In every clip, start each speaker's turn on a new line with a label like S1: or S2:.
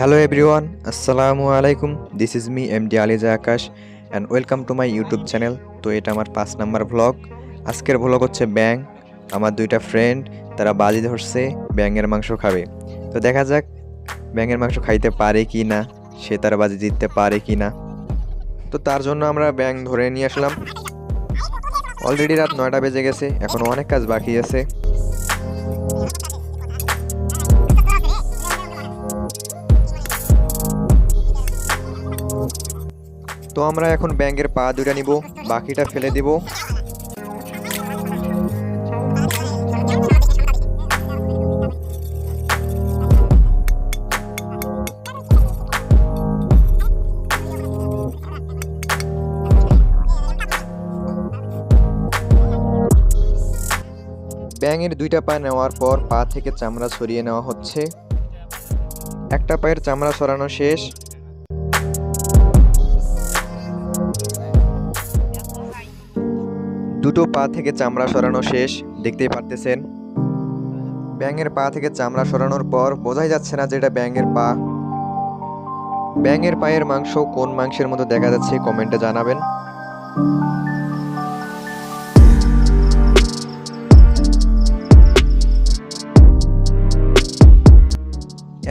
S1: Hello everyone, assalamu alaikum. This is me MD Ali Reza Akash and welcome to my YouTube channel. তো এটা আমার 5 number blog. আজকের blog হচ্ছে ব্যাং। আমার দুইটা ফ্রেন্ড তারা বাজি ধরছে ব্যাঙের মাংস খাবে। তো দেখা যাক ব্যাঙের মাংস খাইতে পারে কি না, সে তার বাজি জিততে পারে কি না। তো তার জন্য আমরা ব্যাং ধরে নিয়ে আসলাম। অলরেডি রাত 9টা বেজে গেছে, এখনো অনেক কাজ বাকি আছে। তো আমরা এখন ব্যাঙের পা দুইটা নিব, বাকিটা ফেলে দিব। ব্যাঙের দুইটা পা নেওয়ার পর পা থেকে চামড়া সরিয়ে নেওয়া হচ্ছে। একটা পায়ের চামড়া সরানো শেষ। দুটো পা থেকে চামড়া সরানো শেষ, দেখতেই পারতেছেন। ব্যাঙের পা থেকে চামড়া সরানোর পর বোঝাই যাচ্ছে না যে এটা ব্যাঙের পা। ব্যাঙের পায়ের মাংস কোন মাংসের মতো দেখা যাচ্ছে কমেন্টে জানাবেন।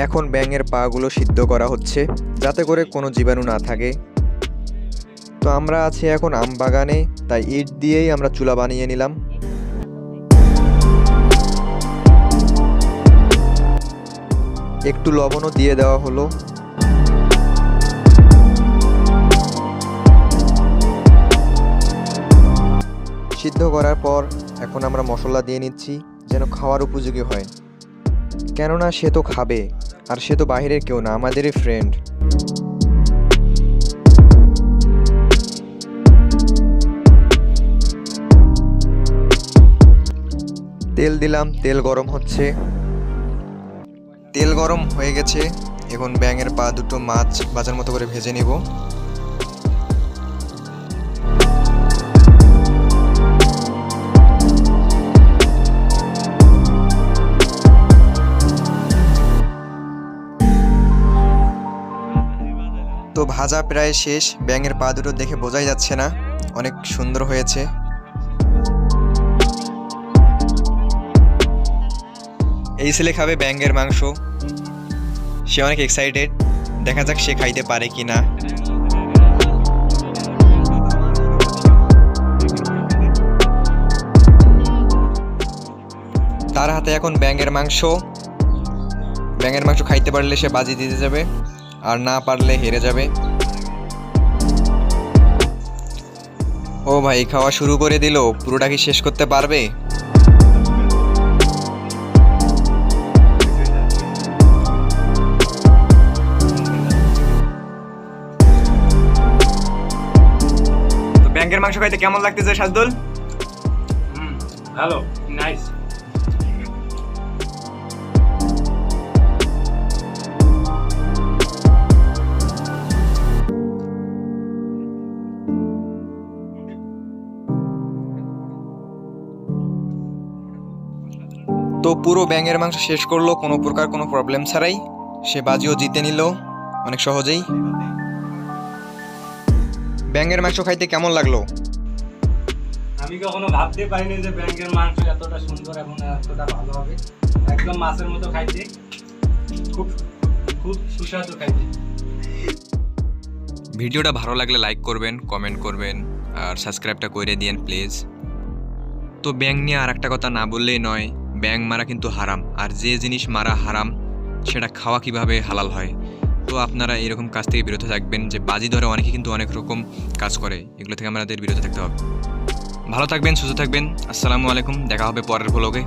S1: এখন ব্যাঙের পা গুলো সিদ্ধ করা হচ্ছে যাতে করে কোনো জীবাণু না থাকে। তো আমরা আছি এখন আম বাগানে, তাই ইট দিয়েই আমরা চুলা বানিয়ে নিলাম। একটু লবণও দিয়ে দেওয়া হলো। সিদ্ধ করার পর এখন আমরা মশলা দিয়ে নিচ্ছি যেন খাওয়ার উপযোগী হয়, কেননা সে তো খাবে আর সে তো বাহিরের কেউ না, আমাদেরই ফ্রেন্ড। তেল দিলাম, তেল গরম হচ্ছে। তেল গরম হয়ে গেছে, এখন ব্যাঙের পা দুটো মাছ ভাজার মতো করে ভেজে নিব। তো ভাজা প্রায় শেষ। ব্যাঙের পা দুটো দেখে বোঝাই যাচ্ছে না, অনেক সুন্দর হয়েছে। এই ছেলে খাবে ব্যাঙের মাংস, সে অনেক এক্সাইটেড। দেখা যাক সে খাইতে পারে কি না। তার হাতে এখন ব্যাঙের মাংস। ব্যাঙের মাংস খাইতে পারলে সে বাজি দিতে যাবে, আর না পারলে হেরে যাবে। ও ভাই, খাওয়া শুরু করে দিল, পুরোটা কি শেষ করতে পারবে? ব্যাঙের মাংস খাইতে কেমন লাগতেছে সাজদুল?
S2: ভালো, নাইস।
S1: তো পুরো ব্যাঙের মাংস শেষ করলো কোনো প্রকার কোনো প্রবলেম ছাড়াই। সে বাজিও জিতে নিল অনেক সহজেই। ব্যাঙের মাংস খাইতে কেমন লাগলো?
S2: আমি কখনো ভাবতে পারিনি যে ব্যাঙের মাংস এতটা সুন্দর এবং এতটা ভালো হবে। একদম মাছের মতো খাইতে, খুব খুব সুস্বাদু খাইতে।
S1: ভিডিওটা ভালো লাগলে লাইক করবেন, কমেন্ট করবেন আর সাবস্ক্রাইবটা করে দিয়েন প্লিজ। তো ব্যাঙ নিয়ে আর একটা কথা না বললেই নয়, ব্যাঙ মারা কিন্তু হারাম, আর যে জিনিস মারা হারাম সেটা খাওয়া কিভাবে হালাল হয়। তো আপনারা এরকম কাজ থেকে বিরত থাকবেন। যে বাজি ধরে অনেকে কিন্তু অনেক রকম কাজ করে, এগুলো থেকে আমাদের বিরত থাকতে হবে। ভালো থাকবেন, সুস্থ থাকবেন। আসসালামু আলাইকুম, দেখা হবে পরের ব্লগে।